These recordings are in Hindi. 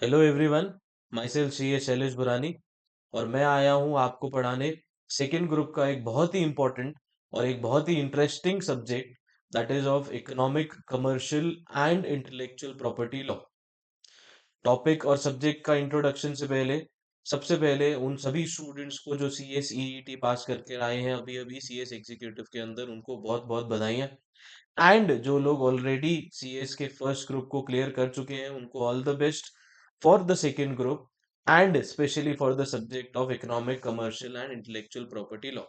Hello everyone. माई सेल्फ सी ए शैलेश बुरानी और मैं आया हूँ आपको पढ़ाने सेकेंड ग्रुप का एक बहुत ही इम्पोर्टेंट और एक बहुत ही interesting subject that is of economic commercial and intellectual property law. Topic और सब्जेक्ट का इंट्रोडक्शन से पहले सबसे पहले उन सभी स्टूडेंट्स को जो सी एस ई पास करके आए हैं अभी अभी सी एस एग्जीक्यूटिव के अंदर, उनको बहुत बहुत बधाइयाँ। एंड जो लोग ऑलरेडी सीएस के फर्स्ट ग्रुप को क्लियर कर चुके हैं उनको all the best for the second group and specially for the subject of economic commercial and intellectual property law.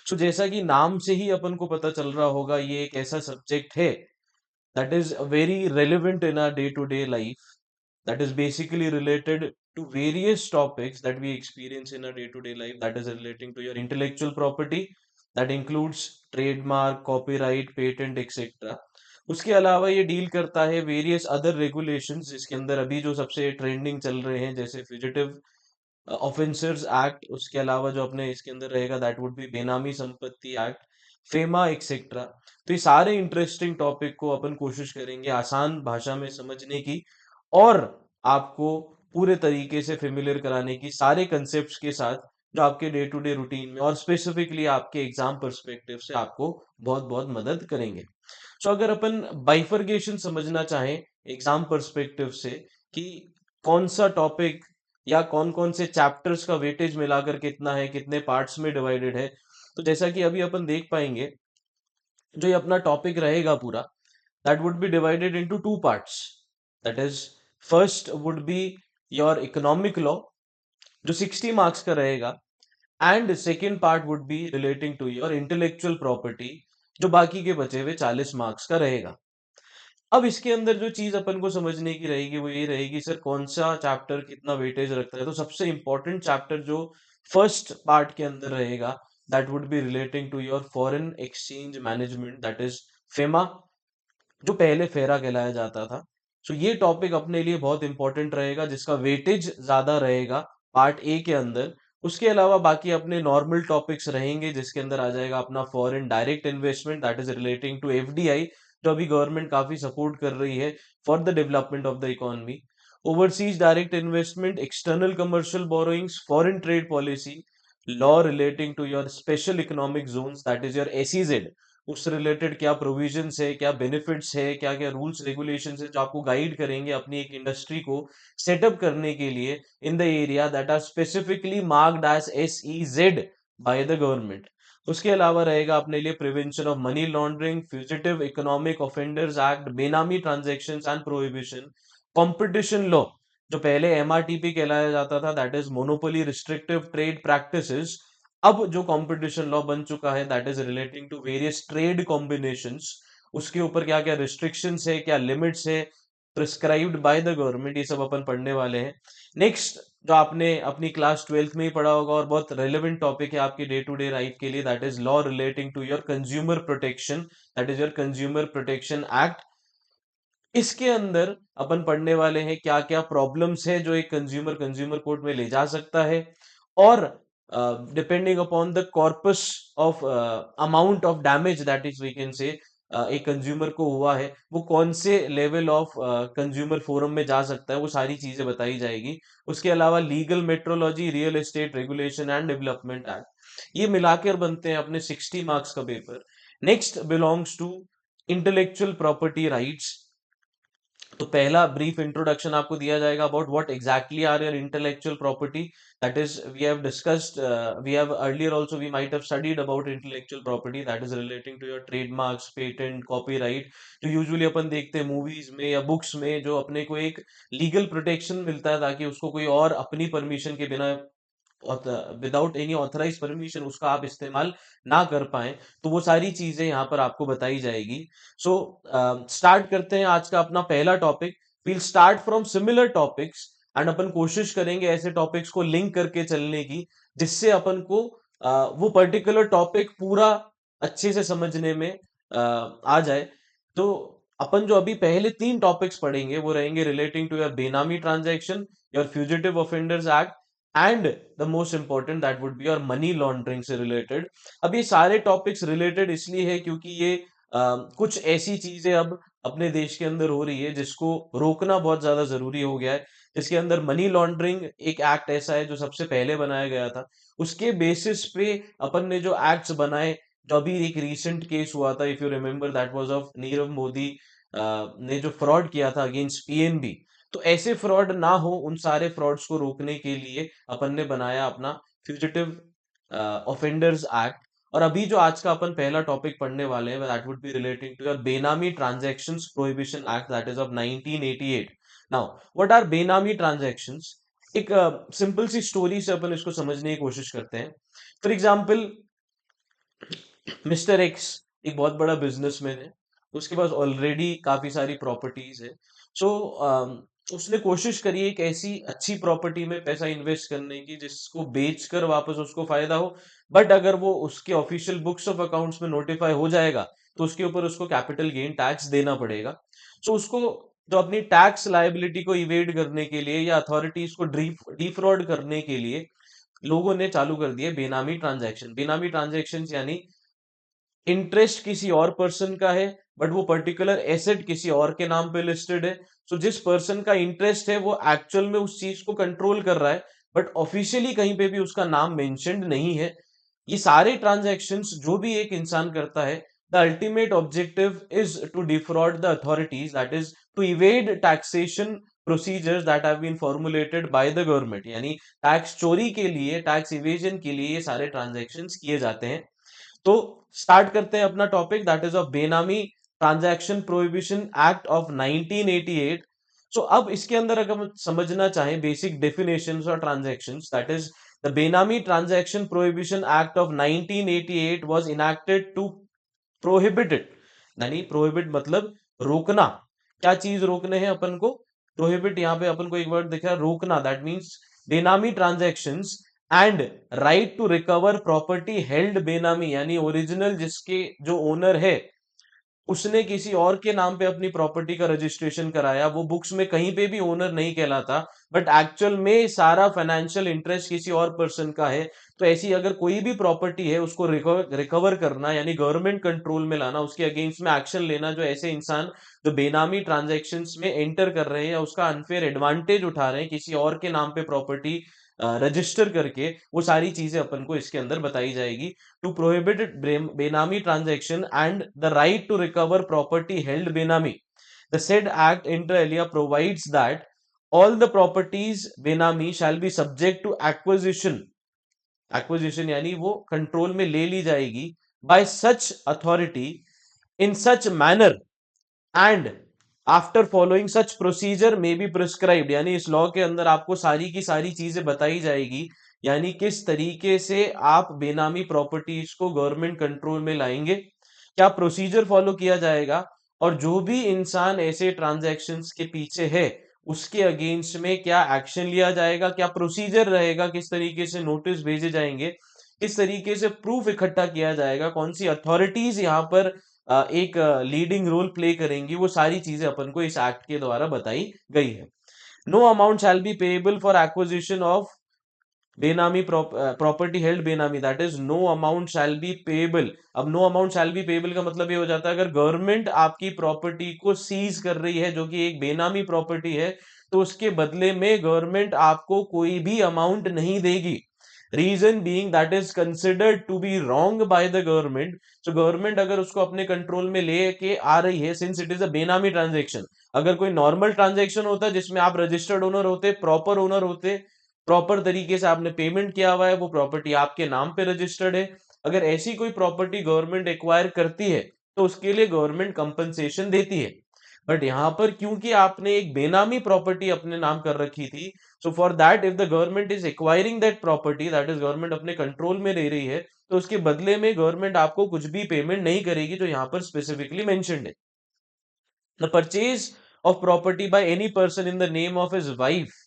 So जैसा कि नाम से ही अपन को पता चल रहा होगा, ये एक ऐसा सब्जेक्ट है that is very relevant in our day-to-day life, that is basically related to various topics that we experience in our day-to-day life, that is relating to your intellectual property, that includes trademark, copyright, patent, etc. उसके अलावा ये डील करता है वेरियस अदर रेगुलेशंस, जिसके अंदर अभी जो सबसे ट्रेंडिंग चल रहे हैं जैसे फ्यूजिटिव ऑफेंसर्स एक्ट, उसके अलावा जो अपने इसके अंदर रहेगा दैट वुड बी बेनामी संपत्ति एक्ट, फेमा एक्सेट्रा। तो ये सारे इंटरेस्टिंग टॉपिक को अपन कोशिश करेंगे आसान भाषा में समझने की और आपको पूरे तरीके से फेमिलियर कराने की सारे कंसेप्ट्स के साथ जो आपके डे टू डे रूटीन में और स्पेसिफिकली आपके एग्जाम पर्सपेक्टिव से आपको बहुत बहुत मदद करेंगे। सो अगर अपन बाइफरगेशन समझना चाहें एग्जाम पर्सपेक्टिव से कि कौन सा टॉपिक या कौन कौन से चैप्टर्स का वेटेज मिलाकर कितना है, कितने पार्ट्स में डिवाइडेड है, तो जैसा कि अभी अपन देख पाएंगे जो ये अपना टॉपिक रहेगा पूरा, that would be divided into two parts. That is first would be your economic law जो 60 मार्क्स का रहेगा, and second part would be relating to your intellectual property जो बाकी के बचे हुए 40 मार्क्स का रहेगा। अब इसके अंदर जो चीज अपन को समझने की रहेगी वो ये रहेगी सर कौन सा चैप्टर कितना वेटेज रखता है। तो सबसे इंपॉर्टेंट चैप्टर जो फर्स्ट पार्ट के अंदर रहेगा that would be relating to your foreign exchange management, that is FEMA, जो पहले फेरा कहलाया जाता था। सो ये टॉपिक अपने लिए बहुत इंपॉर्टेंट रहेगा जिसका वेटेज ज्यादा रहेगा पार्ट ए के अंदर। उसके अलावा बाकी अपने नॉर्मल टॉपिक्स रहेंगे जिसके अंदर आ जाएगा अपना foreign direct investment, that is relating to FDI जो अभी गवर्नमेंट काफी सपोर्ट कर रही है for the development of the economy. Overseas direct investment, external commercial borrowings, foreign trade policy, law relating to your special economic zones that is your SEZ, उससे रिलेटेड क्या प्रोविजंस है, क्या बेनिफिट्स है, क्या क्या रूल्स रेगुलेशंस है जो आपको गाइड करेंगे अपनी एक इंडस्ट्री को सेटअप करने के लिए in the area that are specifically marked as SEZ by the government. उसके अलावा रहेगा अपने लिए prevention of money laundering, fugitive economic offenders act, benami transactions and prohibition, competition law जो पहले एमआरटीपी कहलाया जाता था, that is monopoly restrictive trade practices, अब जो कंपटीशन लॉ बन चुका है that is relating to various trade combinations, उसके ऊपर क्या क्या रिस्ट्रिक्शंस है, क्या लिमिट्स है प्रिस्क्राइब्ड बाय द गवर्नमेंट, ये सब अपन पढ़ने वाले हैं। नेक्स्ट जो आपने अपनी क्लास 12th में ही पढ़ा होगा और बहुत रेलेवेंट टॉपिक है आपके डे टू डे लाइफ के लिए, that is law relating to your consumer protection, that is your consumer protection act. इसके अंदर अपन पढ़ने वाले हैं क्या क्या प्रॉब्लम्स है जो एक कंज्यूमर कंज्यूमर कोर्ट में ले जा सकता है, और depending upon the corpus of amount of damage that is we can say एक कंज्यूमर को हुआ है वो कौन से लेवल ऑफ कंज्यूमर फोरम में जा सकता है, वो सारी चीजें बताई जाएगी। उसके अलावा legal metrology, real estate regulation and development act, ये मिलाकर बनते हैं अपने 60 मार्क्स का पेपर। Next belongs to intellectual property rights. तो पहला ब्रीफ इंट्रोडक्शन आपको दिया जाएगा about what exactly are your intellectual property, that is we have discussed, we have earlier also we might have studied about intellectual property that is relating to your trademarks, patent, copyright, जो यूजुअली अपन देखते हैं मूवीज में या बुक्स में, जो अपने को एक लीगल प्रोटेक्शन मिलता है ताकि उसको कोई और अपनी परमिशन के बिना, विदाउट एनी ऑथराइज परमिशन, उसका आप इस्तेमाल ना कर पाए। तो वो सारी चीजें यहाँ पर आपको बताई जाएगी। सो स्टार्ट करते हैं आज का अपना पहला topic. Will start from similar topics and अपन कोशिश करेंगे ऐसे टॉपिक्स को लिंक करके चलने की जिससे अपन को वो पर्टिकुलर टॉपिक पूरा अच्छे से समझने में आ जाए। तो अपन जो अभी पहले तीन टॉपिक्स पढ़ेंगे वो रहेंगे रिलेटिंग टू योर बेनामी transaction, your fugitive offenders act, and the most important that would B और मनी लॉन्ड्रिंग से रिलेटेड। अब ये सारे टॉपिक्स रिलेटेड इसलिए है क्योंकि ये कुछ ऐसी चीजें अब अपने देश के अंदर हो रही है जिसको रोकना बहुत ज्यादा जरूरी हो गया है। जिसके अंदर मनी लॉन्ड्रिंग एक एक्ट ऐसा है जो सबसे पहले बनाया गया था। उसके बेसिस पे अपन ने जो एक्ट्स बनाए, जो अभी एक रीसेंट केस हुआ था, if you remember, that was of Nirav Modi ने जो फ्रॉड किया था अगेंस्ट पीएनबी। तो ऐसे फ्रॉड ना हो, उन सारे फ्रॉड्स को रोकने के लिए अपन ने बनाया अपना फ्यूजिटिव ऑफेंडर्स एक्ट। और अभी जो आज का अपन पहला टॉपिक पढ़ने वाले हैं, that would be relating to your benami transactions prohibition act, that is of 1988। Now what are benami transactions? एक सिंपल सी स्टोरी से अपन इसको समझने की कोशिश करते हैं। फॉर एग्जाम्पल, मिस्टर एक्स एक बहुत बड़ा बिजनेसमैन है। उसके पास ऑलरेडी काफी सारी प्रॉपर्टीज है। सो उसने कोशिश करी एक ऐसी अच्छी प्रॉपर्टी में पैसा इन्वेस्ट करने की जिसको बेचकर वापस उसको फायदा हो। बट अगर वो उसके ऑफिशियल बुक्स ऑफ अकाउंट्स में नोटिफाई हो जाएगा तो उसके ऊपर उसको कैपिटल गेन टैक्स देना पड़ेगा। सो उसको जो अपनी टैक्स लायबिलिटी को इवेड करने के लिए या अथॉरिटीज को डिफ्रॉड करने के लिए लोगों ने चालू कर दिए बेनामी ट्रांजैक्शन। बेनामी ट्रांजैक्शन यानी इंटरेस्ट किसी और पर्सन का है, बट वो पर्टिकुलर एसेट किसी और के नाम पे लिस्टेड है। सो जिस पर्सन का इंटरेस्ट है वो एक्चुअल में उस चीज को कंट्रोल कर रहा है, बट ऑफिशियली कहीं पे भी उसका नाम मेंशन्ड नहीं है। ये सारे ट्रांजैक्शंस जो भी एक इंसान करता है, the ultimate objective is to defraud the authorities, that is to evade taxation procedures that have been formulated by the government. यानी टैक्स चोरी के लिए, टैक्स इवेजन के लिए ये सारे ट्रांजैक्शंस किए जाते हैं। तो स्टार्ट करते हैं अपना topic, that is of benami transaction prohibition act of 1988। So अब इसके अंदर अगर हम समझना चाहें बेसिक डेफिनेशंस और transactions, that is the benami transaction prohibition act of 1988 was enacted to prohibit it. यानी प्रोहिबिट मतलब रोकना। क्या चीज रोकने हैं अपन को? प्रोहिबिट, यहाँ पे अपन को एक वर्ड दिख रहा है रोकना, that means benami transactions and right to recover property held benami, यानी ओरिजिनल जिसके जो ओनर है उसने किसी और के नाम पे अपनी प्रॉपर्टी का रजिस्ट्रेशन कराया, वो बुक्स में कहीं पे भी ओनर नहीं कहलाता, बट एक्चुअल में सारा फाइनेंशियल इंटरेस्ट किसी और पर्सन का है। तो ऐसी अगर कोई भी प्रॉपर्टी है उसको रिकवर करना, यानी गवर्नमेंट कंट्रोल में लाना, उसके अगेंस्ट में एक्शन लेना, जो ऐसे इंसान जो बेनामी ट्रांजैक्शंस में एंटर कर रहे हैं या उसका अनफेयर एडवांटेज उठा रहे हैं किसी और के नाम पे प्रॉपर्टी रजिस्टर करके, वो सारी चीजें अपन को इसके अंदर बताई जाएगी। To prohibit benami transaction and the right to recover property held benami, the said act inter alia provides that all the properties बेनामी shall be subject to acquisition। Acquisition यानी वो कंट्रोल में ले ली जाएगी bye such authority in such manner and after following such procedure में बी प्रिस्क्राइब्ड। यानी इस लॉ के अंदर आपको सारी की सारी चीजें बताई जाएगी, यानी किस तरीके से आप बेनामी प्रॉपर्टीज को गवर्नमेंट कंट्रोल में लाएंगे, क्या प्रोसीजर फॉलो किया जाएगा, और जो भी इंसान ऐसे ट्रांजैक्शंस के पीछे है उसके अगेंस्ट में क्या एक्शन लिया जाएगा, क्या प्रोसीजर रहेगा, किस तरीके से नोटिस भेजे जाएंगे, किस तरीके से प्रूफ इकट्ठा किया जाएगा, कौन सी अथॉरिटीज यहाँ पर एक लीडिंग रोल प्ले करेंगी, वो सारी चीजें अपन को इस एक्ट के द्वारा बताई गई है। No amount shall be payable for acquisition of benami property held benami, that is no amount shall be payable. अब no amount shall be payable का मतलब ये हो जाता है अगर गवर्नमेंट आपकी प्रॉपर्टी को सीज कर रही है जो कि एक बेनामी प्रॉपर्टी है, तो उसके बदले में गवर्नमेंट आपको कोई भी अमाउंट नहीं देगी। Reason being that is considered to be wrong by the government. तो गवर्नमेंट अगर उसको अपने कंट्रोल में लेके आ रही है, सिंस इट इज अ बेनामी ट्रांजेक्शन, अगर कोई नॉर्मल ट्रांजेक्शन होता जिसमें आप रजिस्टर्ड ओनर होते, प्रॉपर ओनर होते, प्रॉपर तरीके से आपने पेमेंट किया हुआ है, वो प्रॉपर्टी आपके नाम पे रजिस्टर्ड है, अगर ऐसी कोई प्रॉपर्टी गवर्नमेंट एक्वायर करती है तो उसके लिए गवर्नमेंट कंपनसेशन देती है। बट यहाँ पर क्योंकि आपने एक बेनामी प्रॉपर्टी अपने नाम कर रखी थी, so for that if the government is acquiring that property, that is government अपने कंट्रोल में ले रही है, तो उसके बदले में गवर्नमेंट आपको कुछ भी पेमेंट नहीं करेगी, जो यहाँ पर स्पेसिफिकली मेंशन्ड है। The purchase of property by any person in the name of his wife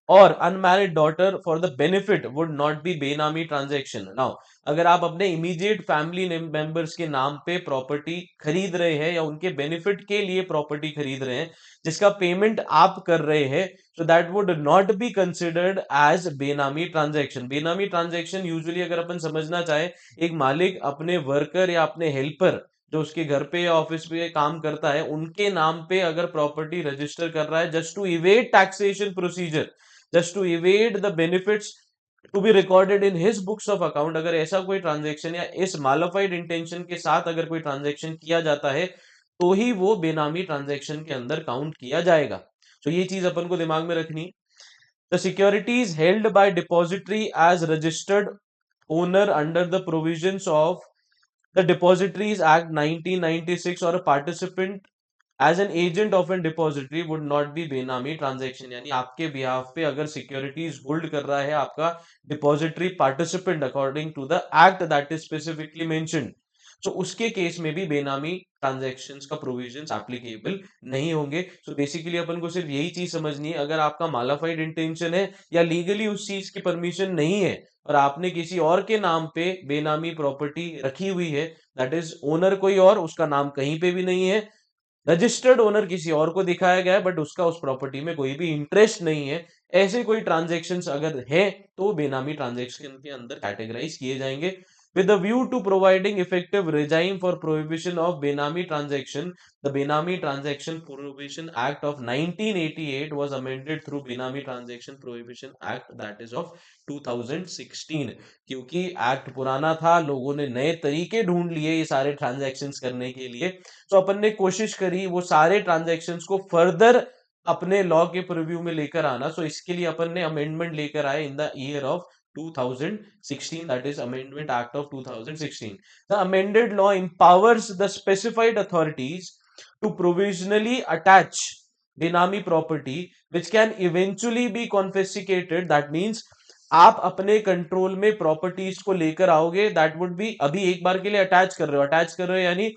और unmarried daughter for the benefit would not be बेनामी ट्रांजेक्शन। नाउ अगर आप अपने इमीडिएट फैमिली मेंबर्स के नाम पे प्रॉपर्टी खरीद रहे हैं या उनके बेनिफिट के लिए प्रॉपर्टी खरीद रहे हैं जिसका पेमेंट आप कर रहे हैं, so that would not be considered as benami transaction. Benami transaction usually अगर अपन समझना चाहे, एक मालिक अपने वर्कर या अपने हेल्पर जो उसके घर पे या ऑफिस पे काम करता है, उनके नाम पे अगर प्रॉपर्टी रजिस्टर कर रहा है just to evade taxation procedure, just to evade the benefits to be recorded in his books of account, अगर ऐसा कोई ट्रांजेक्शन या इस मालिफाइड इंटेंशन के साथ अगर कोई ट्रांजेक्शन किया जाता है, तो ही वो बेनामी ट्रांजेक्शन के अंदर काउंट किया जाएगा। तो ये चीज अपन को दिमाग में रखनी। The securities held by depository as registered owner under the provisions of the depositories act 1996 और participant as an agent of an depository would not be benami transaction, यानी आपके बिहाफ पे अगर सिक्योरिटीज होल्ड कर रहा है आपका depository participant according to the act that is specifically mentioned, तो उसके केस में भी बेनामी ट्रांजैक्शंस का प्रोविजंस एप्लीकेबल नहीं होंगे। सो बेसिकली अपन को सिर्फ यही चीज समझनी है, अगर आपका मालाफाइड इंटेंशन है या लीगली उस चीज की परमिशन नहीं है और आपने किसी और के नाम पे बेनामी प्रॉपर्टी रखी हुई है, दैट इज ओनर कोई और, उसका नाम कहीं पे भी नहीं है, रजिस्टर्ड ओनर किसी और को दिखाया गया है बट उसका उस प्रॉपर्टी में कोई भी इंटरेस्ट नहीं है, ऐसे कोई ट्रांजेक्शन्स अगर है तो बेनामी ट्रांजेक्शन के अंदर कैटेगराइज किए जाएंगे। with a view to providing effective regime for prohibition of Benami transaction, the Benami Transaction Prohibition Act of 1988 was amended through Benami Transaction Prohibition Act, that is of 2016। क्योंकि एक्ट पुराना था, लोगों ने नए तरीके ढूंढ लिए ये सारे ट्रांजैक्शंस करने के लिए, तो अपन ने कोशिश करी वो सारे ट्रांजैक्शंस को फर्दर अपने लॉ के प्रिव्यू में लेकर आना। सो इसके लिए अपन ने अमेंडमेंट लेकर आए in the year of 2016, that is Amendment Act of 2016। The amended law empowers the specified authorities to provisionally attach benami property which can eventually be confiscated। That means आप अपने कंट्रोल में प्रॉपर्टीज को लेकर आओगे, दैट वुड बी, अभी एक बार के लिए अटैच कर रहे हो यानी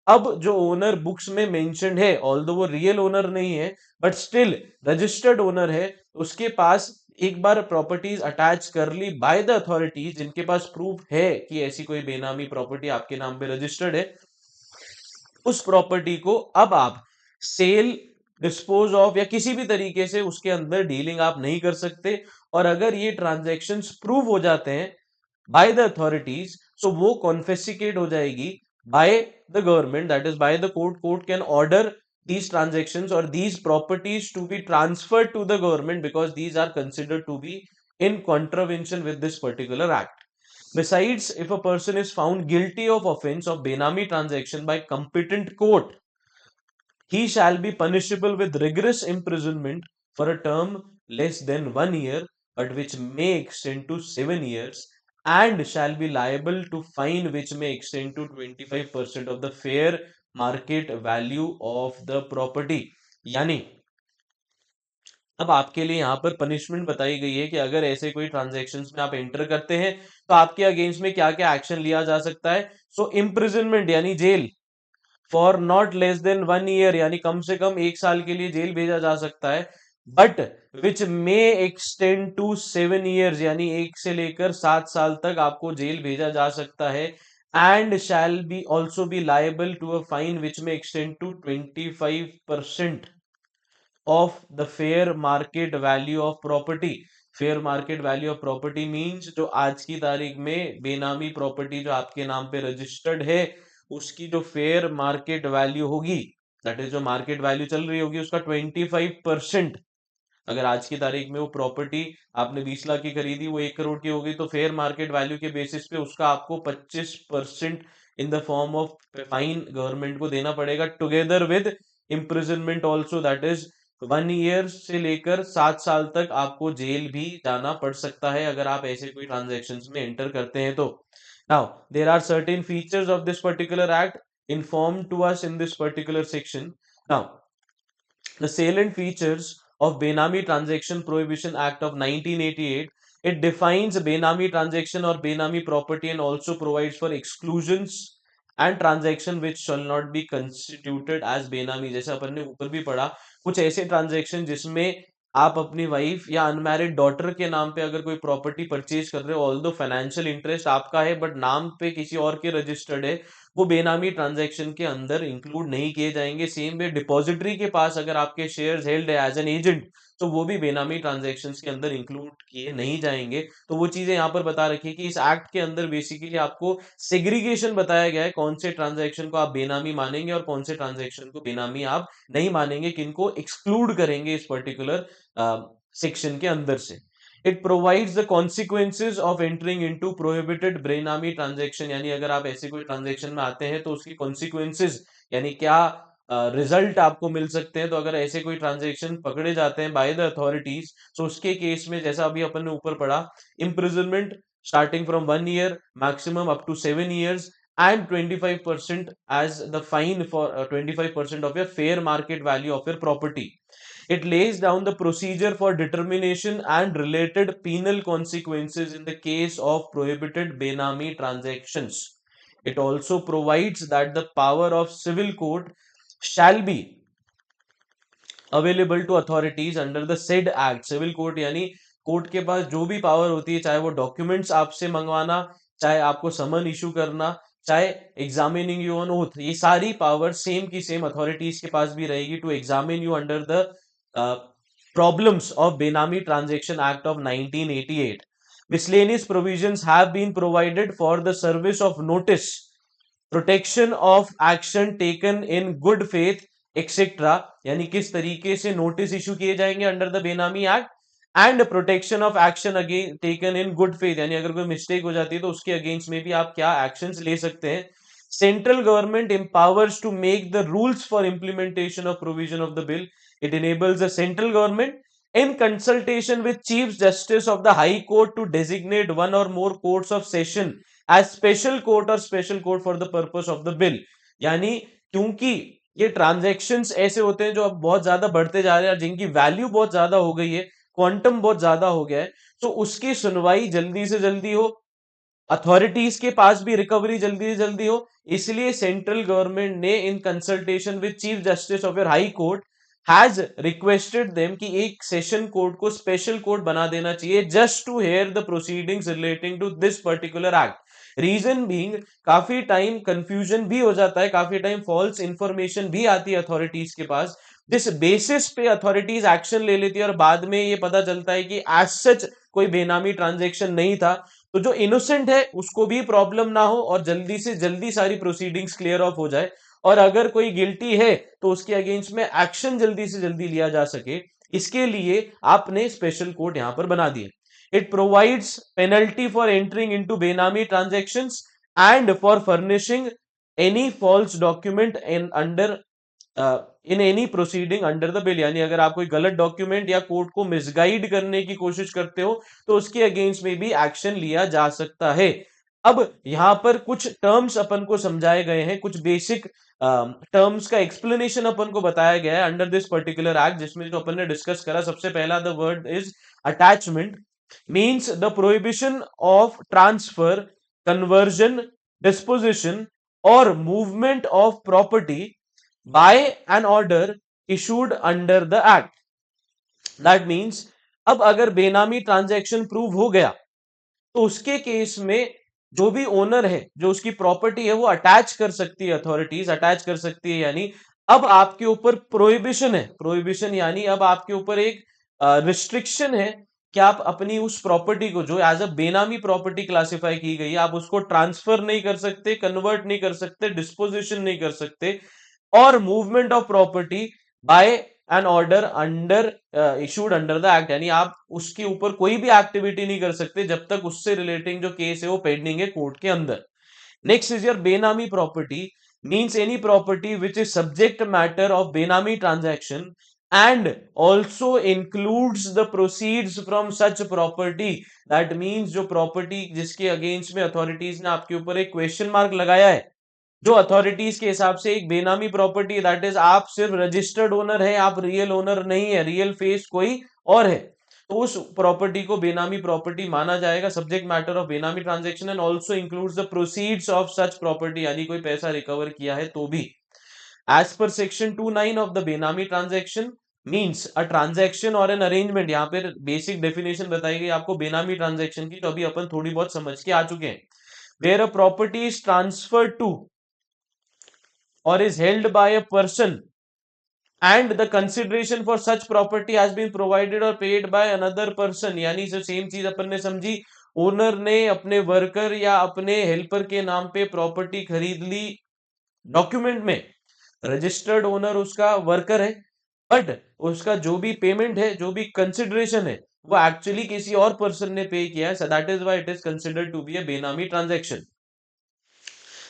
अब जो ओनर बुक्स में मेंशन्ड है, ऑल्दो वो रियल ओनर नहीं है बट स्टिल रजिस्टर्ड ओनर है, उसके पास एक बार प्रॉपर्टीज अटैच कर ली बाय द अथॉरिटीज, जिनके पास प्रूफ है कि ऐसी कोई बेनामी प्रॉपर्टी आपके नाम पे रजिस्टर्ड है, उस प्रॉपर्टी को अब आप सेल, डिस्पोज ऑफ या किसी भी तरीके से उसके अंदर डीलिंग आप नहीं कर सकते। और अगर ये ट्रांजैक्शंस प्रूव हो जाते हैं बाय द अथॉरिटीज, सो वो कॉन्फिस्केट हो जाएगी bye the government, that is by the court. Court can order these transactions or these properties to be transferred to the government because these are considered to be in contravention with this particular act। Besides, if a person is found guilty of offense of benami transaction by competent court, he shall be punishable with rigorous imprisonment for a term less than 1 year, but which may extend to 7 years, and shall be liable to fine which may extend to 25% of the fair market value of the property। यानी अब आपके लिए यहां पर पनिशमेंट बताई गई है कि अगर ऐसे कोई ट्रांजैक्शंस में आप एंटर करते हैं तो आपके अगेंस्ट में क्या क्या एक्शन लिया जा सकता है। सो इम्प्रिजनमेंट यानी जेल, for not less than 1 year यानी कम से कम 1 साल के लिए जेल भेजा जा सकता है, but which may extend to 7 years यानी 1 से लेकर 7 साल तक आपको जेल भेजा जा सकता है। And shall be also be liable to a fine which may extend to 25% of the fair market value of property. Fair market value of property means जो आज की तारीख में बेनामी प्रॉपर्टी जो आपके नाम पे रजिस्टर्ड है उसकी जो फेयर मार्केट वैल्यू होगी, दैट इज जो मार्केट वैल्यू चल रही होगी उसका 25%। अगर आज की तारीख में वो प्रॉपर्टी आपने 20 लाख की खरीदी, वो 1 करोड़ की होगी, तो फेयर मार्केट वैल्यू के बेसिस पे उसका आपको 25% in the form of fine government को देना पड़ेगा, together with imprisonment also, that is 1 year से लेकर 7 साल तक आपको जेल भी जाना पड़ सकता है अगर आप ऐसे कोई ट्रांजेक्शन्स में एंटर करते हैं तो। Now there are certain features of this particular act inform to us in this particular section. Now the salient features of Benami Transaction Prohibition Act of 1988, it defines Benami transaction or Benami property and also provides for exclusions and transaction which shall not be constituted as Benami। जैसे अपन ने ऊपर भी पढ़ा, कुछ ऐसे ट्रांजेक्शन जिसमें आप अपनी वाइफ या अनमैरिड डॉटर के नाम पे अगर कोई प्रॉपर्टी परचेज कर रहे हो, ऑल्दो फाइनेंशियल इंटरेस्ट आपका है बट नाम पे किसी और के रजिस्टर्ड है, वो बेनामी ट्रांजैक्शन के अंदर इंक्लूड नहीं किए जाएंगे। सेम वे डिपॉजिटरी के पास अगर आपके शेयर्स हेल्ड है एज एन एजेंट, तो वो भी बेनामी ट्रांजैक्शंस के अंदर इंक्लूड किए नहीं जाएंगे। तो वो चीजें यहाँ पर बता रखी है कि इस एक्ट के अंदर बेसिकली आपको सेग्रीगेशन बताया गया है, कौन से ट्रांजैक्शन को आप बेनामी मानेंगे और कौन से ट्रांजैक्शन को बेनामी आप नहीं मानेंगे, किनको एक्सक्लूड करेंगे इस पर्टिकुलर सेक्शन के अंदर से। It provides the consequences of entering into prohibited बेनामी ट्रांजैक्शन, यानी अगर आप ऐसे कोई ट्रांजैक्शन में आते हैं तो उसकी कॉन्सिक्वेंसेज यानी क्या रिजल्ट आपको मिल सकते हैं। तो अगर ऐसे कोई ट्रांजैक्शन पकड़े जाते हैं बाय द अथॉरिटीज, तो उसके केस में जैसा अभी अपन ने ऊपर पढ़ा, imprisonment starting from 1 year maximum up to 7 years and 25% as the fine for 25% of your fair market value of your property. It lays down the procedure for determination and related penal consequences in the case of prohibited Benami transactions. It also provides that the power of civil court shall be available to authorities under the said act. Civil court यानी कोर्ट के पास जो भी पावर होती है, चाहे वो डॉक्यूमेंट्स आपसे मंगवाना, चाहे आपको समन इशू करना, चाहे एग्जामिनिंग यू ऑन ओथ, ये सारी पावर सेम की सेम अथॉरिटीज के पास भी रहेगी to examine you under the problems of benami transaction act of 1988। Miscellaneous provisions have been provided for the service of notice, protection of action taken in good faith etcetera, यानी किस तरीके से नोटिस इशू किए जाएंगे अंडर द बेनामी act, and protection of action again taken in good faith, यानी अगर कोई मिस्टेक हो जाती है तो उसके अगेंस्ट में भी आप क्या एक्शंस ले सकते हैं। Central government empowers to make the rules for implementation of provision of the bill. It enables the central government in consultation with Chief Justice of the High Court to designate one or more courts of session as special court or special court for the purpose of the bill। यानी क्योंकि ये ट्रांजैक्शंस ऐसे होते हैं जो अब बहुत ज्यादा बढ़ते जा रहे हैं, जिनकी वैल्यू बहुत ज्यादा हो गई है, क्वांटम बहुत ज्यादा हो गया है, तो उसकी सुनवाई जल्दी से जल्दी हो, अथॉरिटीज के पास भी रिकवरी जल्दी से जल्दी हो, इसलिए सेंट्रल गवर्नमेंट ने in consultation with chief justice of your high court has requested them कि एक सेशन कोर्ट को स्पेशल कोर्ट बना देना चाहिए just to hear the proceedings relating to this particular act. Reason being काफी टाइम कंफ्यूजन भी हो जाता है, काफी टाइम फॉल्स इंफॉर्मेशन भी आती है अथॉरिटीज के पास, जिस बेसिस पे अथॉरिटीज एक्शन ले लेती है और बाद में ये पता चलता है कि एज सच कोई बेनामी ट्रांजैक्शन नहीं था। तो जो इनोसेंट है उसको भी प्रॉब्लम ना हो और जल्दी से जल्दी सारी प्रोसीडिंग्स क्लियर ऑफ हो जाए, और अगर कोई गिल्टी है तो उसके अगेंस्ट में एक्शन जल्दी से जल्दी लिया जा सके, इसके लिए आपने स्पेशल कोर्ट यहां पर बना दिए। It provides penalty for entering into benami transactions and for furnishing any false document in under in any proceeding under the bill, यानी अगर आप कोई गलत डॉक्यूमेंट या कोर्ट को मिसगाइड करने की कोशिश करते हो तो उसके अगेंस्ट में भी एक्शन लिया जा सकता है। अब यहां पर कुछ टर्म्स अपन को समझाए गए हैं, कुछ बेसिक टर्म्स का एक्सप्लेनेशन अपन को बताया गया है अंडर दिस पर्टिकुलर एक्ट, जिसमें जो अपन ने डिस्कस करा, सबसे पहला the word is attachment, means the prohibition of transfer, conversion, disposition or movement of property by an order issued under the act। that means अब अगर बेनामी ट्रांजैक्शन प्रूव हो गया तो उसके केस में जो भी ओनर है, जो उसकी प्रॉपर्टी है, वो अटैच कर सकती है, अथॉरिटीज अटैच कर सकती है, यानी अब आपके ऊपर प्रोहिबिशन है। प्रोहिबिशन यानी अब आपके ऊपर एक रिस्ट्रिक्शन है कि आप अपनी उस प्रॉपर्टी को जो एज अ बेनामी प्रॉपर्टी क्लासिफाई की गई है, आप उसको ट्रांसफर नहीं कर सकते, कन्वर्ट नहीं कर सकते, डिस्पोजिशन नहीं कर सकते, और movement of property by an order under issued under the act, यानी आप उसके ऊपर कोई भी एक्टिविटी नहीं कर सकते जब तक उससे रिलेटिंग जो केस है वो पेंडिंग है कोर्ट के अंदर। Next is your benami property, means any property which is subject matter of benami transaction and also includes the proceeds from such property. That means जो प्रॉपर्टी जिसके अगेंस्ट में अथॉरिटीज ने आपके ऊपर एक क्वेश्चन मार्क लगाया है, जो अथॉरिटीज के हिसाब से एक बेनामी प्रॉपर्टी, दैट इज आप सिर्फ रजिस्टर्ड ओनर है, आप रियल ओनर नहीं है, रियल फेस कोई और है, तो उस प्रॉपर्टी को बेनामी प्रॉपर्टी माना जाएगा, subject matter of benami transaction, and also includes the proceeds of such property, यानी कोई पैसा रिकवर किया है तो भी। As per section 29 of the benami transaction means a transaction और एन अरेंजमेंट, यहां पर बेसिक डेफिनेशन बताई गई आपको बेनामी ट्रांजैक्शन की, तो अभी अपन थोड़ी बहुत समझ के आ चुके हैं। Where a property is transferred to or is held by a person and the consideration for such property has been provided और पेड बाय अनदर पर्सन, यानी सेम चीज अपन ने समझी, ओनर ने अपने वर्कर या अपने हेल्पर के नाम पे प्रॉपर्टी खरीद ली, डॉक्यूमेंट में रजिस्टर्ड ओनर उसका वर्कर है, बट उसका जो भी पेमेंट है, जो भी कंसिडरेशन है, वो एक्चुअली किसी और पर्सन ने पे किया है, so that is why it is considered to be a benami transaction.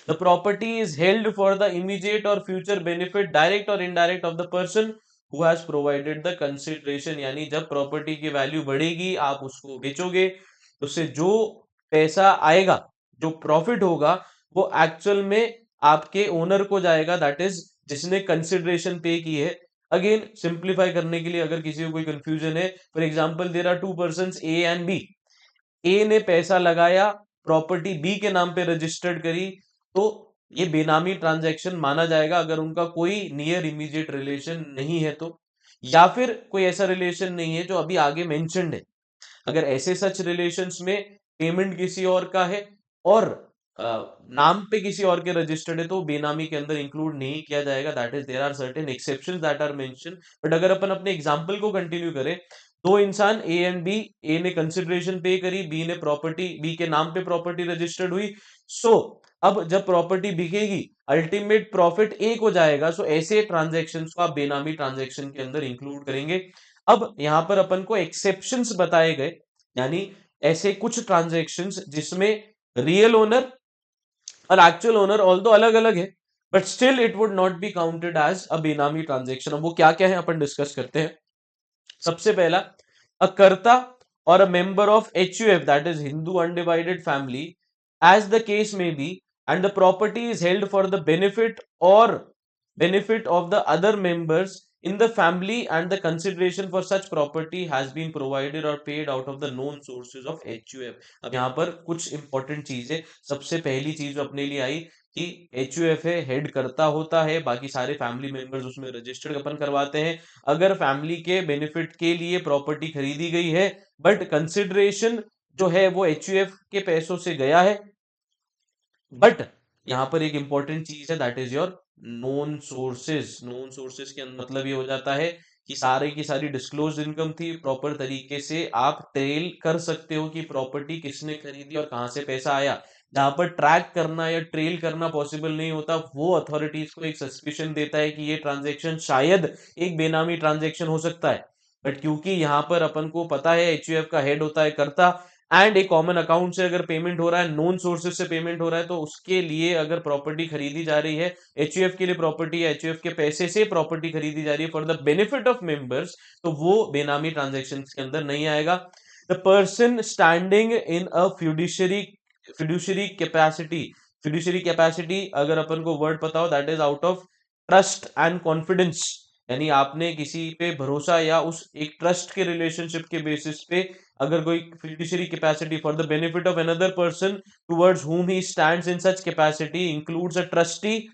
The property is held for the immediate or future benefit, direct or indirect, of the person who has provided the consideration। यानी जब प्रॉपर्टी की वैल्यू बढ़ेगी, आप उसको बेचोगे, उससे जो पैसा आएगा, जो प्रॉफिट होगा, वो एक्चुअल में आपके ओनर को जाएगा, दैट इज जिसने कंसिडरेशन पे की है। अगेन सिंप्लीफाई करने के लिए, अगर किसी को कोई कंफ्यूजन है, for example there are two persons A and B, A ने पैसा लगाया, प्रॉपर्टी बी के नाम पे रजिस्टर्ड करी, तो ये बेनामी ट्रांजैक्शन माना जाएगा अगर उनका कोई नियर इमीडिएट रिलेशन नहीं है तो, या फिर कोई ऐसा रिलेशन नहीं है जो अभी आगे मेंशन्ड है। अगर ऐसे सच रिलेशंस में पेमेंट किसी और का है और अ, नाम पे किसी और के रजिस्टर्ड है, तो बेनामी के अंदर इंक्लूड नहीं किया जाएगा। That is there are certain exceptions that are mention. But अगर अपन अपने एग्जांपल को कंटिन्यू करें, दो इंसान ए एंड बी, ए ने कंसिडरेशन पे करी, बी ने प्रॉपर्टी, बी के नाम पे प्रॉपर्टी रजिस्टर्ड हुई, सो अब जब प्रॉपर्टी बिकेगी, अल्टीमेट प्रॉफिट ए को जाएगा, सो ऐसे ट्रांजैक्शंस को आप बेनामी ट्रांजैक्शन के अंदर इंक्लूड करेंगे। अब यहां पर अपन को एक्सेप्शंस बताए गए, यानी ऐसे कुछ ट्रांजैक्शंस जिसमें रियल ओनर और एक्चुअल ओनर ऑल्दो अलग अलग है, but still it would not be counted as a benami transaction. अब वो क्या क्या है अपन डिस्कस करते हैं। सबसे पहला, अ कर्ता और a member of HUF, that is Hindu undivided family, as the case may be, and the property is held for the benefit और benefit of the other members in the family, and the consideration for such property has been provided or paid out of the known sources of HUF। अब यहाँ पर कुछ इंपॉर्टेंट चीज है। सबसे पहली चीज जो अपने लिए आई कि HUF है, हेड करता होता है, बाकी सारे फैमिली मेंबर्स उसमें रजिस्टर्ड अपन करवाते हैं। अगर फैमिली के बेनिफिट के लिए प्रॉपर्टी खरीदी गई है, बट कंसिडरेशन जो है वो HUF के पैसों से गया है, बट यहाँ पर एक इंपॉर्टेंट चीज है, that is your known sources. Known sources के मतलब ये हो जाता है कि सारे की सारी डिस्क्लोज इनकम थी, प्रॉपर तरीके से आप ट्रेल कर सकते हो कि प्रॉपर्टी किसने खरीदी और कहां से पैसा आया। जहां पर ट्रैक करना या ट्रेल करना पॉसिबल नहीं होता, वो अथॉरिटीज को एक सस्पिशन देता है कि ये ट्रांजेक्शन शायद एक बेनामी ट्रांजेक्शन हो सकता है। बट क्योंकि यहाँ पर अपन को पता है HUF का हेड होता है कर्ता, एंड एक कॉमन अकाउंट से अगर पेमेंट हो रहा है, नोन सोर्सेज से पेमेंट हो रहा है, तो उसके लिए अगर प्रॉपर्टी खरीदी जा रही है, HUF के लिए प्रॉपर्टी या HUF के पैसे से प्रॉपर्टी खरीदी जा रही है for the benefit of members, तो वो बेनामी ट्रांजेक्शन के अंदर नहीं आएगा। The person standing in a fiduciary capacity, fiduciary capacity अगर अपन को वर्ड पता हो, that is out of trust and confidence, यानी आपने किसी पे भरोसा या उस एक ट्रस्ट के रिलेशनशिप के बेसिस पे अगर कोई fiduciary capacity for the benefit of another person towards whom he stands in such capacity includes a trustee,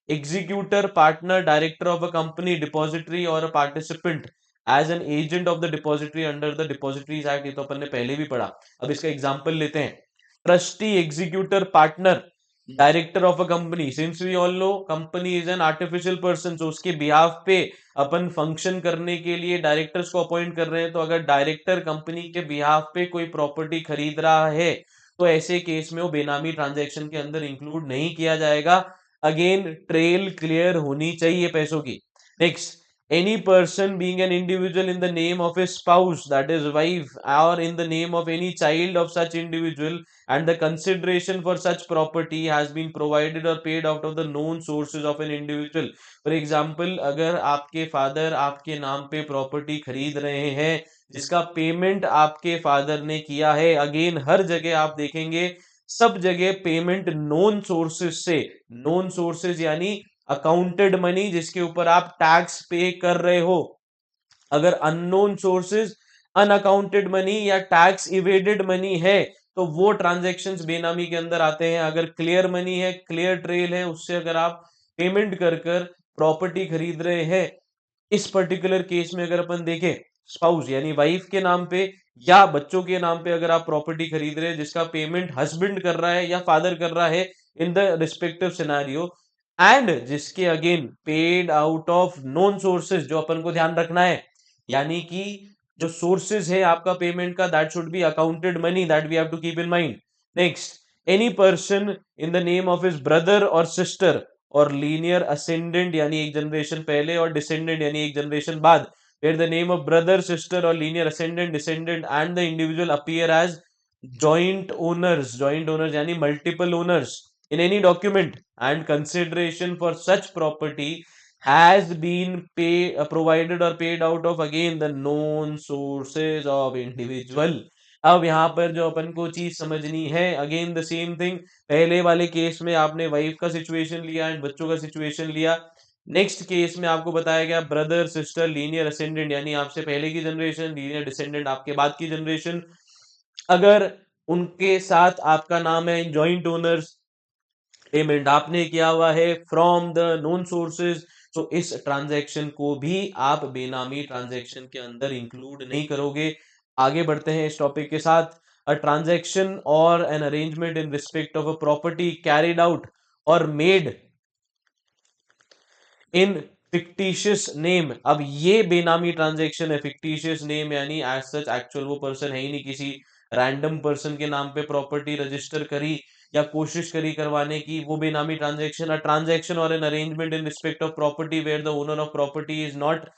executor, partner, director of a company, depository or a participant as an agent of the depository under the Depositories Act। ये तो अपन ने पहले भी पढ़ा। अब इसका एग्जांपल लेते हैं। Trustee, executor, partner, director of a company, since we all know company is an artificial person, तो उसके बिहाफ पे अपन फंक्शन करने के लिए डायरेक्टर्स को अपॉइंट कर रहे हैं। तो अगर डायरेक्टर कंपनी के बिहाफ पे कोई प्रॉपर्टी खरीद रहा है, तो ऐसे केस में वो बेनामी ट्रांजैक्शन के अंदर इंक्लूड नहीं किया जाएगा। अगेन ट्रेल क्लियर होनी चाहिए पैसों की। Next, any person being an individual in the name of a spouse, that is wife, or in the name of any child of such individual, and the consideration for such property has been provided or paid out of the known sources of an individual। for example, अगर आपके फादर आपके नाम पे प्रॉपर्टी खरीद रहे हैं जिसका पेमेंट आपके फादर ने किया है, अगेन हर जगह आप देखेंगे, सब जगह पेमेंट नोन सोर्सेज से, नोन सोर्सेज यानी अकाउंटेड मनी जिसके ऊपर आप टैक्स पे कर रहे हो। अगर अननोन सोर्सेज, अनअकाउंटेड मनी या टैक्स इवेडेड मनी है, तो वो ट्रांजैक्शंस बेनामी के अंदर आते हैं। अगर क्लियर मनी है, क्लियर ट्रेल है, उससे अगर आप पेमेंट कर कर प्रॉपर्टी खरीद रहे हैं, इस पर्टिकुलर केस में अगर अपन देखें, स्पाउस यानी वाइफ के नाम पे या बच्चों के नाम पे अगर आप प्रॉपर्टी खरीद रहे हैं जिसका पेमेंट हस्बैंड कर रहा है या फादर कर रहा है, in the respective scenario, and जिसके again paid out of known sources, जो अपन को ध्यान रखना है, यानी कि जो सोर्सेज है आपका पेमेंट का, that should be accounted money, that we have to keep in mind. Next, any person in the name of his brother और सिस्टर और लीनियर असेंडेंट, यानी एक जनरेशन पहले, और डिसेंडेंट यानी एक जनरेशन बाद, where the name of brother, sister or linear ascendant, descendant and the individual appear as joint owners यानी multiple owners in any document, and consideration for such property has been provided or paid out of again the known sources of individual। अब यहाँ पर जो अपन को चीज समझनी है, अगेन द सेम थिंग, पहले वाले केस में आपने वाइफ का सिचुएशन लिया एंड बच्चों का सिचुएशन लिया। नेक्स्ट केस में आपको बताया गया ब्रदर सिस्टर लीनियर असेंडेंट, यानी आपसे पहले की जनरेशन, लीनियर डिसेंडेंट आपके बाद की जनरेशन। अगर उनके साथ आपका नाम है जॉइंट ओनर्स, पेमेंट आपने किया हुआ है फ्रॉम द नोन सोर्सेज, तो इस ट्रांजैक्शन को भी आप बेनामी ट्रांजैक्शन के अंदर इंक्लूड नहीं करोगे। आगे बढ़ते हैं इस टॉपिक के साथ। अ ट्रांजैक्शन और an arrangement in respect of a property carried out और मेड इन फिक्टिशियस नेम। अब ये बेनामी ट्रांजैक्शन है, फिक्टिशियस नेम यानी एज सच एक्चुअल वो पर्सन है ही नहीं, किसी रैंडम पर्सन के नाम पे प्रॉपर्टी रजिस्टर करी या कोशिश करी करवाने की, वो बेनामी ट्रांजैक्शन। अ ट्रांजैक्शन और an arrangement in respect of property where the owner of property is not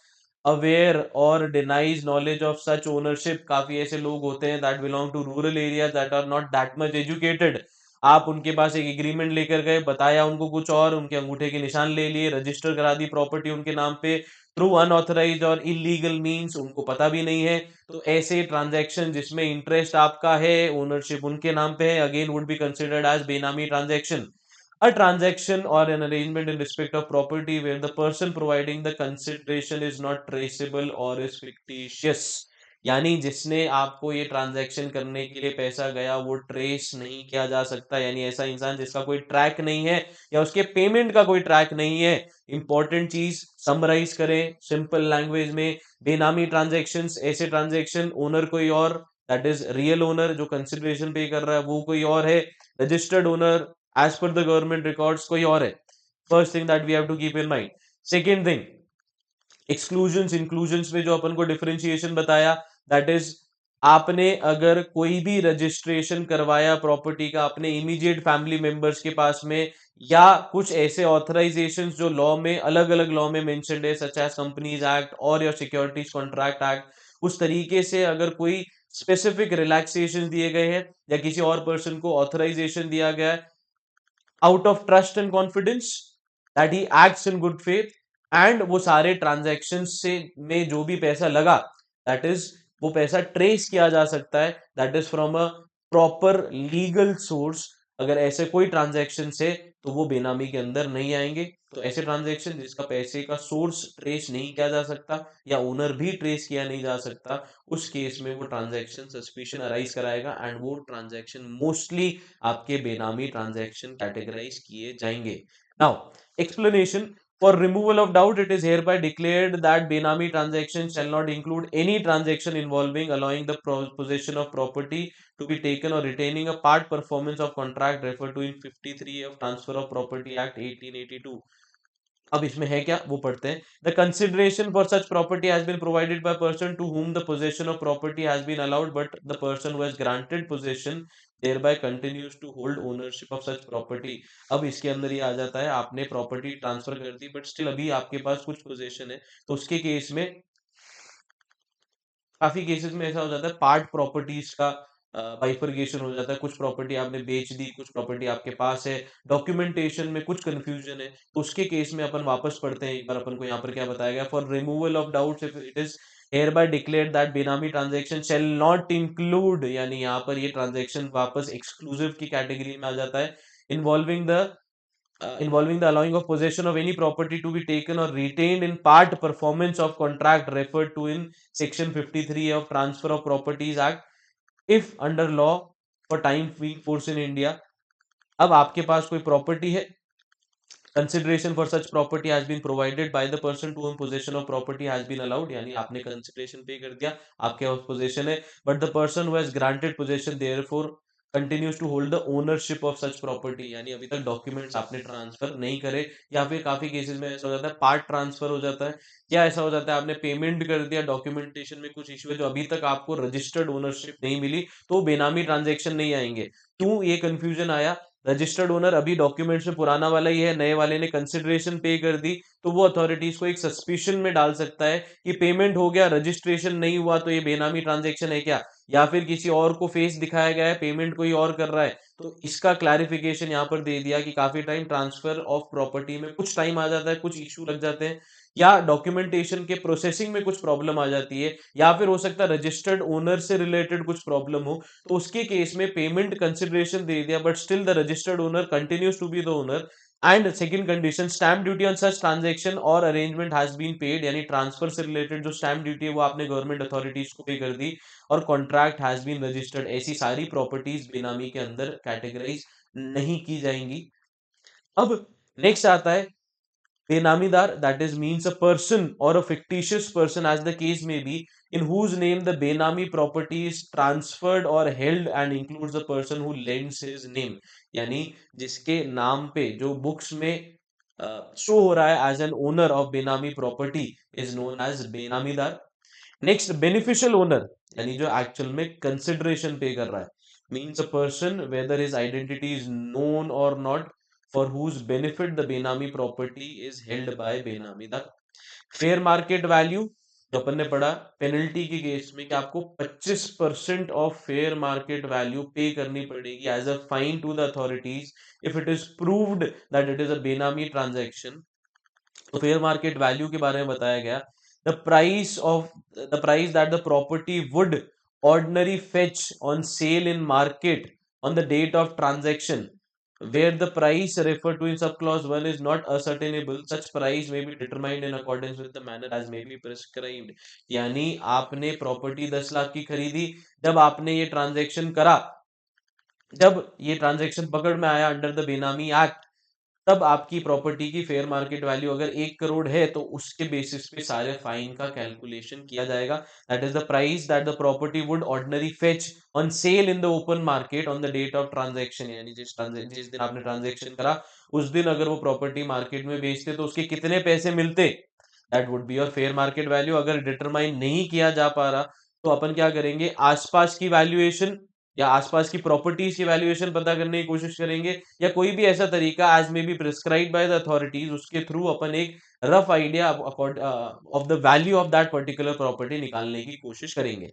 aware or denies knowledge of such ownership. काफी ऐसे लोग होते हैं that belong to rural area that are not that much educated. आप उनके पास एक एग्रीमेंट लेकर गए, बताया उनको कुछ और, उनके अंगूठे के निशान ले लिए, रजिस्टर करा दी प्रॉपर्टी उनके नाम पे थ्रू अनऑथराइज्ड और इलीगल मींस, उनको पता भी नहीं है। तो ऐसे ट्रांजैक्शन जिसमें इंटरेस्ट आपका है, ओनरशिप उनके नाम पे है, again would be considered as benami transaction. A transaction or an arrangement in respect of property where the person providing the consideration is not traceable or is fictitious, यानी जिसने आपको ये ट्रांजैक्शन करने के लिए पैसा गया वो ट्रेस नहीं किया जा सकता, यानी ऐसा इंसान जिसका कोई ट्रैक नहीं है या उसके पेमेंट का कोई ट्रैक नहीं है। इंपॉर्टेंट चीज समराइज करें सिंपल लैंग्वेज में, बेनामी ट्रांजैक्शंस ऐसे ट्रांजैक्शन, ओनर कोई और, दैट इज रियल ओनर जो कंसिडरेशन पे कर रहा है वो कोई और है, registered owner as per the government records कोई और है। First thing that we have to keep in mind. Second thing, exclusions inclusions में जो अपन को डिफरेंशिएशन बताया, दैट इज आपने अगर कोई भी रजिस्ट्रेशन करवाया प्रॉपर्टी का अपने इमीडिएट फैमिली मेंबर्स के पास में, या कुछ ऐसे ऑथराइजेशन जो लॉ में अलग अलग लॉ में मेंशन्ड है सच एज कंपनीज एक्ट और योर सिक्योरिटीज कॉन्ट्रैक्ट एक्ट, उस तरीके से अगर कोई स्पेसिफिक रिलैक्सेशन दिए गए हैं या किसी और पर्सन को ऑथराइजेशन दिया गया है out of trust and confidence that he acts in good faith, and वो सारे ट्रांजैक्शन से में जो भी पैसा लगा, दैट इज वो पैसा ट्रेस किया जा सकता है, that is from a proper legal source. अगर ऐसे कोई ट्रांजैक्शन है तो वो बेनामी के अंदर नहीं आएंगे। तो ऐसे ट्रांजैक्शन जिसका पैसे का सोर्स ट्रेस नहीं किया जा सकता या ओनर भी ट्रेस किया नहीं जा सकता, उस केस में वो ट्रांजैक्शन सस्पिशन अराइज कराएगा एंड वो ट्रांजैक्शन मोस्टली आपके बेनामी ट्रांजैक्शन कैटेगराइज किए जाएंगे। Now explanation, for removal of doubt, it is hereby declared that Benami transaction shall not include any transaction involving allowing the possession of property to be taken or retaining a part performance of contract referred to in 53 of Transfer of Property Act 1882। अब इसमें है क्या वो पढ़ते हैं। The consideration for such property has been provided by person to whom the possession of property has been allowed but the person who has granted possession thereby continues to hold ownership of such property। अब इसके अंदर ये आ जाता है आपने प्रॉपर्टी ट्रांसफर कर दी बट स्टिल अभी आपके पास कुछ पोजेशन है, तो उसके केस में काफी केसेस में ऐसा हो जाता है पार्ट प्रॉपर्टीज का बाइफरगेशन हो जाता है, कुछ प्रॉपर्टी आपने बेच दी, कुछ प्रॉपर्टी आपके पास है, डॉक्यूमेंटेशन में कुछ कंफ्यूजन है, तो उसके केस में अपन वापस पढ़ते हैं एक बार अपन को यहाँ पर क्या बताया गया। For removal of doubts if it is hereby declared that बेनामी ट्रांजेक्शन shall not include, यानी यहाँ पर ये ट्रांजेक्शन वापस एक्सक्लूसिव की कैटेगरी में आ जाता है, involving the allowing of possession of any property to be taken or retained in part performance of contract referred to in section 53 of Transfer of Properties Act if under law for time being force in India। अब आपके पास कोई प्रॉपर्टी है, consideration for such property has been provided by the person to whom possession of property has been allowed, यानी आपने consideration पे कर दिया, आपके पास possession है, but the person who has granted possession therefore continues to hold the ownership of such property, यानी अभी तक डॉक्यूमेंट्स आपने ट्रांसफर नहीं करे, या फिर काफी केसेस में ऐसा हो जाता है पार्ट ट्रांसफर हो जाता है, या ऐसा हो जाता है आपने पेमेंट कर दिया, डॉक्यूमेंटेशन में कुछ इशू है जो अभी तक आपको रजिस्टर्ड ओनरशिप नहीं मिली, तो बेनामी ट्रांजेक्शन नहीं आएंगे। क्यों ये कंफ्यूजन आया? रजिस्टर्ड ओनर अभी डॉक्यूमेंट्स में पुराना वाला ही है, नए वाले ने कंसिडरेशन पे कर दी, तो वो अथॉरिटीज को एक सस्पिशन में डाल सकता है कि पेमेंट हो गया, रजिस्ट्रेशन नहीं हुआ, तो ये बेनामी ट्रांजेक्शन है क्या, या फिर किसी और को फेस दिखाया गया है, पेमेंट कोई और कर रहा है। तो इसका क्लैरिफिकेशन यहाँ पर दे दिया कि काफी टाइम ट्रांसफर ऑफ प्रॉपर्टी में कुछ टाइम आ जाता है, कुछ इशू लग जाते हैं, या डॉक्यूमेंटेशन के प्रोसेसिंग में कुछ प्रॉब्लम आ जाती है, या फिर हो सकता है रजिस्टर्ड ओनर से रिलेटेड कुछ प्रॉब्लम हो, तो उसके केस में पेमेंट कंसिडरेशन दे दिया, but still the registered owner continues to be the owner. And second condition, stamp duty on such transaction और अरेंजमेंट हैज बीन पेड, यानी ट्रांसफर से रिलेटेड जो स्टैम्प ड्यूटी है वो आपने गवर्नमेंट अथॉरिटीज को पे कर दी, और कॉन्ट्रैक्ट हैज बीन रजिस्टर्ड, ऐसी सारी प्रॉपर्टीज बेनामी के अंदर कैटेगराइज नहीं की जाएंगी। अब नेक्स्ट आता है Benamidar, that is means a person or a fictitious person as the case may be, in whose name the Benami property is transferred or held and includes the person who lends his name, यानी जिसके नाम पे जो बुक्स में शो हो रहा है as an owner of benami property is known as benamidar. Next beneficial owner, यानी जो एक्चुअल में कंसिडरेशन पे कर रहा है, means a person whether his identity is known or not, for whose benefit the benami property is held by benamidar. Fair market value, जो अपन ने पढ़ा पेनल्टी के केस में कि आपको 25% of fair market value pay करनी पड़ेगी as a fine to the authorities if it is proved that it is a benami transaction. तो फेयर मार्केट वैल्यू के बारे में बताया गया, the price of the price that the property would ordinary fetch on sale in market on the date of transaction, where the price referred to in subclause 1 is not ascertainable, such price may be determined in accordance with the manner as may be prescribed। यानी आपने प्रॉपर्टी 10 लाख की खरीदी, जब आपने ये ट्रांजैक्शन करा, जब ये ट्रांजैक्शन पकड़ में आया अंडर द बेनामी एक्ट, तब आपकी प्रॉपर्टी की फेयर मार्केट वैल्यू अगर 1 करोड़ है, तो उसके बेसिस पे सारे फाइन का कैलकुलेशन किया जाएगा। That is the price that the property would ordinary fetch on sale in the open market on the date of transaction, यानी जिस दिन आपने ट्रांजैक्शन करा उस दिन अगर वो प्रॉपर्टी मार्केट में बेचते तो उसके कितने पैसे मिलते, that would be your fair market value. अगर डिटरमाइन नहीं किया जा पा रहा, तो अपन क्या करेंगे, आसपास की वैल्यूएशन या आसपास की प्रॉपर्टीज की वैल्यूएशन पता करने की कोशिश करेंगे, या कोई भी ऐसा तरीका as may be prescribe by the authorities, उसके थ्रू अपन एक rough idea of the value of that particular property निकालने की कोशिश करेंगे।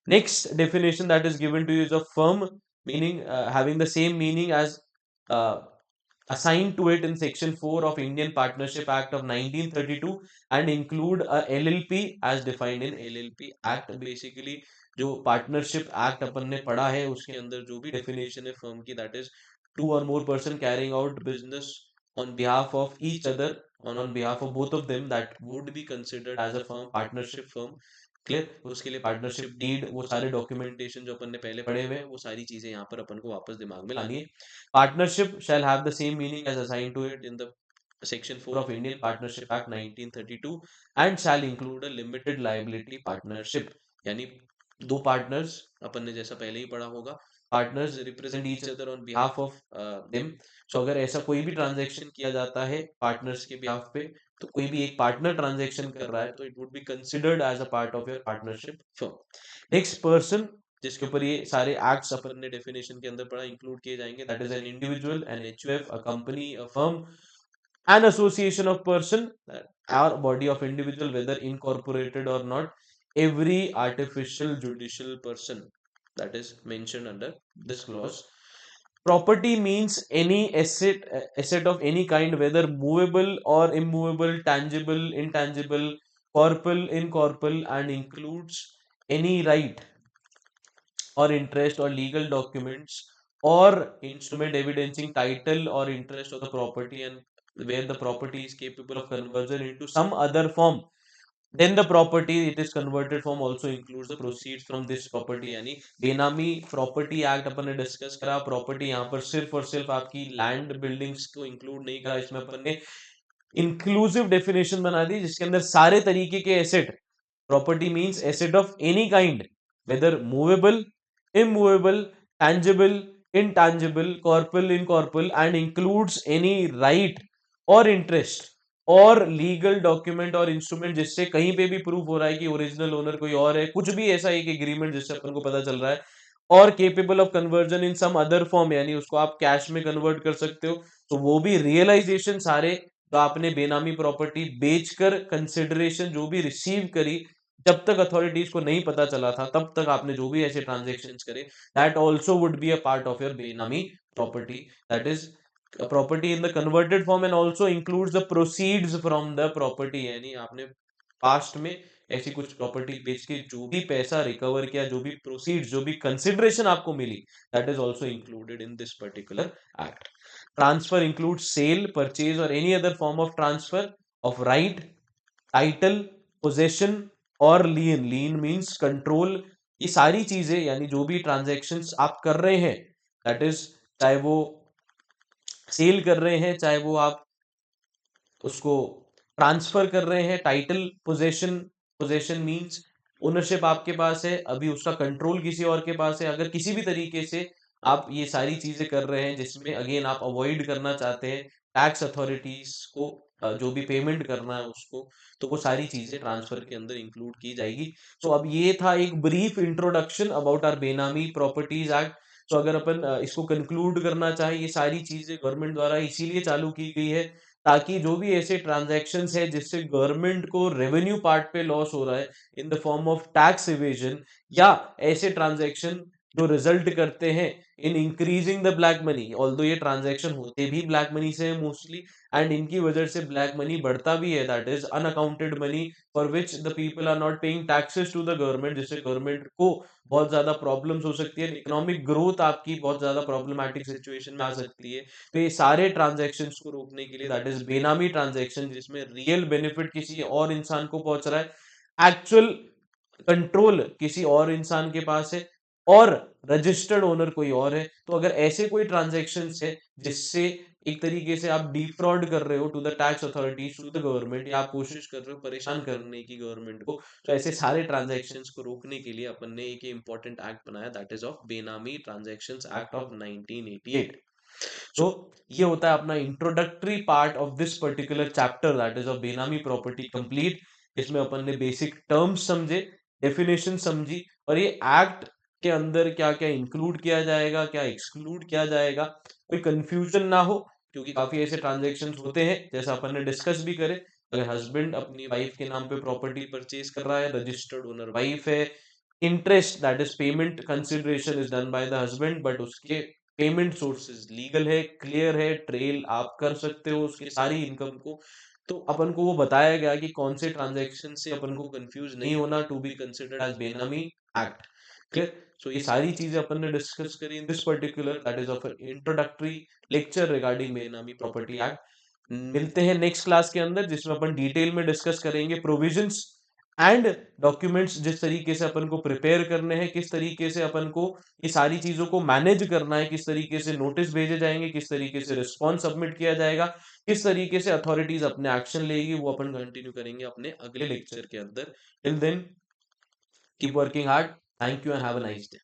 Next definition that is given to use a firm, meaning having the same meaning as assigned to it in section 4 of Indian Partnership Act of 1932 and include a LLP as defined in LLP Act। Basically जो पार्टनरशिप एक्ट अपन ने पढ़ा है उसके अंदर जो भी डेफिनेशन है फर्म की, दैट इज टू और more person carrying out business on behalf of each other on behalf of both of them, that would be considered as a firm, partnership firm। Clear? उसके लिए पार्टनरशिप डीड, वो सारे डॉक्यूमेंटेशन जो अपन ने पहले पढ़े हुए हैं, वो सारी चीजें यहाँ पर अपन को वापस दिमाग में लानी है। Partnership shall have the same meaning as assigned to it in the Section 4 of Indian Partnership Act 1932 and shall include a limited liability partnership। यानी दो पार्टनर्स, अपन ने जैसा पहले ही पढ़ा होगा, partners represent each other on behalf of them. So अगर ऐसा कोई भी ट्रांजैक्शन किया जाता है पार्टनर्स के बिहाफ पे, तो कोई भी एक पार्टनर ट्रांजैक्शन कर रहा है, तो it would be considered as a part of your partnership firm. Next person, जिसके ऊपर ये सारे एक्ट्स अपन ने डेफिनेशन के अंदर पढ़ा इंक्लूड किए जाएंगे, that is an individual, an HUF, a company, a firm, an association of person or body of individual whether incorporated or not, every artificial judicial person that is mentioned under this clause। Property means any asset of any kind, whether movable or immovable, tangible, intangible, corporeal, incorporeal, and includes any right or interest or legal documents or instrument evidencing title or interest of the property, and where the property is capable of conversion into some other form, then the property it is converted from also includes the proceeds from this property। यानी बेनामी प्रॉपर्टी एक्ट अपन ने डिस्कस करा, प्रॉपर्टी यहाँ पर सिर्फ और सिर्फ आपकी लैंड बिल्डिंग्स को इंक्लूड नहीं करा, इसमें अपन ने इंक्लूसिव डेफिनेशन बना दी जिसके अंदर सारे तरीके के asset, property means asset of any kind, whether movable, immovable, tangible, intangible, corporeal, incorporeal, and includes any right और interest और लीगल डॉक्यूमेंट और इंस्ट्रूमेंट जिससे कहीं पे भी प्रूफ हो रहा है कि ओरिजिनल ओनर कोई और है, कुछ भी ऐसा एक एग्रीमेंट जिससे अपन को पता चल रहा है, और capable of conversion in some other form, यानी उसको आप कैश में कन्वर्ट कर सकते हो, तो वो भी रियलाइजेशन सारे तो आपने बेनामी प्रॉपर्टी बेचकर कंसिडरेशन जो भी रिसीव करी, जब तक अथॉरिटीज को नहीं पता चला था तब तक आपने जो भी ऐसे ट्रांजेक्शन करे, that also would be a part of your benami property, that is property in the converted form and also includes the proceeds from the property, यानी आपने पास्ट में ऐसी कुछ प्रॉपर्टी बेच के जो भी पैसा रिकवर किया, जो भी प्रोसीड्स, जो भी कंसिडरेशन आपको मिली, that is also included in this particular act. Transfer includes sale, purchase or any other form of transfer of right, title, possession or lien. Lean means control. ये सारी चीजें यानी जो भी ट्रांजेक्शन्स आप कर रहे हैं, दैट इज चाहे वो सेल कर रहे हैं, चाहे वो आप उसको ट्रांसफर कर रहे हैं, title, possession. Possession means ownership आपके पास है, अभी उसका कंट्रोल किसी और के पास है. अगर किसी भी तरीके से आप ये सारी चीजें कर रहे हैं जिसमें अगेन आप अवॉइड करना चाहते हैं टैक्स अथॉरिटीज को जो भी पेमेंट करना है उसको, तो वो सारी चीजें ट्रांसफर के अंदर इंक्लूड की जाएगी. तो अब ये था एक ब्रीफ इंट्रोडक्शन अबाउट आवर बेनामी प्रॉपर्टीज एक्ट. तो अगर अपन इसको कंक्लूड करना चाहे, ये सारी चीजें गवर्नमेंट द्वारा इसीलिए चालू की गई है ताकि जो भी ऐसे ट्रांजैक्शंस है जिससे गवर्नमेंट को रेवेन्यू पार्ट पे लॉस हो रहा है in the form of tax evasion, या ऐसे ट्रांजैक्शन जो रिजल्ट करते हैं in increasing the black money, although ये ट्रांजैक्शन होते भी ब्लैक मनी से है मोस्टली, एंड इनकी वजह से ब्लैक मनी बढ़ता भी है, that is unaccounted money for which the people are not paying taxes to the government, जिससे गवर्नमेंट को बहुत ज्यादा प्रॉब्लम्स हो सकती है, इकोनॉमिक ग्रोथ आपकी बहुत ज्यादा प्रॉब्लमैटिक सिचुएशन में आ सकती है. तो ये सारे ट्रांजैक्शंस को रोकने के लिए, दैट इज बेनामी ट्रांजैक्शन जिसमें रियल बेनिफिट किसी और इंसान को पहुंच रहा है, एक्चुअल कंट्रोल किसी और इंसान के पास है और रजिस्टर्ड ओनर कोई और है, तो अगर ऐसे कोई ट्रांजैक्शंस है जिससे एक तरीके से आप डिफ्रॉड कर रहे हो to the tax authorities, to the government, या आप कोशिश कर रहे हो परेशान करने की गवर्नमेंट को, तो ऐसे सारे ट्रांजैक्शंस को रोकने के लिए अपन ने एक इंपॉर्टेंट एक्ट बनाया, दैट इज ऑफ बेनामी ट्रांजैक्शंस एक्ट ऑफ 1988. सो ये होता है अपना introductory part of this particular chapter, that is of benami property complete. इसमें अपन ने बेसिक टर्म्स समझे, डेफिनेशन समझी, और ये एक्ट के अंदर क्या क्या इंक्लूड किया जाएगा, क्या एक्सक्लूड किया जाएगा, कोई कंफ्यूजन ना हो, क्योंकि काफी ऐसे ट्रांजेक्शन्स होते हैं जैसा अपन ने डिस्कस भी करे. अगर हस्बैंड अपनी वाइफ के नाम पे प्रॉपर्टी परचेज कर रहा है, रजिस्टर्ड ओनर वाइफ है, interest that is payment consideration is done by the husband, but उसके पेमेंट सोर्सेज लीगल है, क्लियर है, ट्रेल आप कर सकते हो उसकी सारी इनकम को, तो अपन को वो बताया गया कि कौन से ट्रांजैक्शन से अपन को कंफ्यूज नहीं होना टू बी कंसिडर्ड एज बेनामी एक्ट. क्लियर. सो ये सारी चीजें अपन ने डिस्कस करी इन this particular, that is of introductory lecture regarding बेनामी प्रॉपर्टी एक्ट. मिलते हैं नेक्स्ट क्लास के अंदर जिसमें अपन डिटेल में डिस्कस करेंगे प्रोविजंस एंड डॉक्यूमेंट्स, जिस तरीके से अपन को प्रिपेयर करने हैं, किस तरीके से अपन को ये सारी चीजों को मैनेज करना है, किस तरीके से नोटिस भेजे जाएंगे, किस तरीके से रिस्पॉन्स सबमिट किया जाएगा, किस तरीके से अथॉरिटीज अपने एक्शन लेगी, वो अपन कंटिन्यू करेंगे अपने अगले लेक्चर के अंदर. Till then keep working hard. Thank you and have a nice day.